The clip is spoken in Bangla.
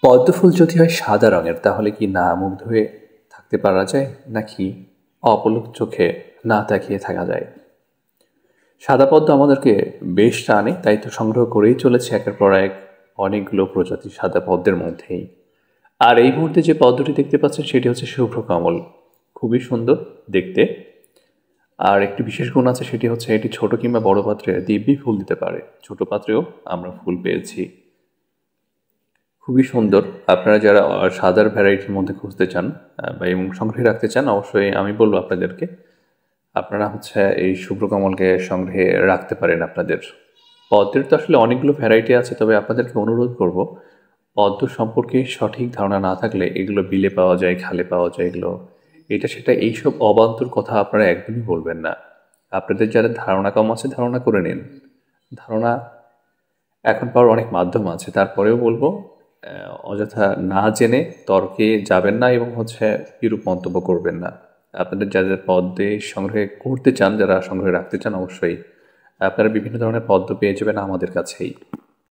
পদ্মফুল যদি হয় সাদা রঙের তাহলে কি না মুগ্ধ হয়ে থাকতে পারা যায়, নাকি অপলক চোখে না তাকিয়ে থাকা যায়? সাদা পদ্ম আমাদেরকে বেশ টানে, তাই তো সংগ্রহ করেই চলেছে একের পর এক অনেকগুলো প্রজাতি সাদা পদ্মের মধ্যেই। আর এই মুহূর্তে যে পদ্মটি দেখতে পাচ্ছেন সেটি হচ্ছে শুভ্রকমল। খুবই সুন্দর দেখতে। আর একটি বিশেষ গুণ আছে, সেটি হচ্ছে এটি ছোট কিংবা বড় পাত্রে দিব্যি ফুল দিতে পারে। ছোট পাত্রেও আমরা ফুল পেয়েছি। খুবই সুন্দর। আপনারা যারা সাদার ভ্যারাইটির মধ্যে খুঁজতে চান বা এবং সংগ্রহে রাখতে চান, অবশ্যই আমি বলবো আপনাদেরকে আপনারা হচ্ছে এই শুভ্রকমলকে সংগ্রহে রাখতে পারেন আপনাদের। পদ্মের তো আসলে অনেকগুলো ভ্যারাইটি আছে, তবে আপনাদেরকে অনুরোধ করব, পদ্ম সম্পর্কে সঠিক ধারণা না থাকলে এগুলো বিলে পাওয়া যায়, খালে পাওয়া যায়, এগুলো এটা সেটা এইসব অবান্তর কথা আপনারা একদমই বলবেন না। আপনাদের যাদের ধারণা কম আছে ধারণা করে নিন। ধারণা এখন পাওয়ার অনেক মাধ্যম আছে, তারপরেও বলবো অযথা না জেনে তর্কে যাবেন না এবং হচ্ছে বিরূপ মন্তব্য করবেন না। আপনাদের যাদের পদ্মে সংগ্রহে করতে চান, যারা সংগ্রহে রাখতে চান, অবশ্যই আপনারা বিভিন্ন ধরনের পদ্ম পেয়ে যাবেন আমাদের কাছেই।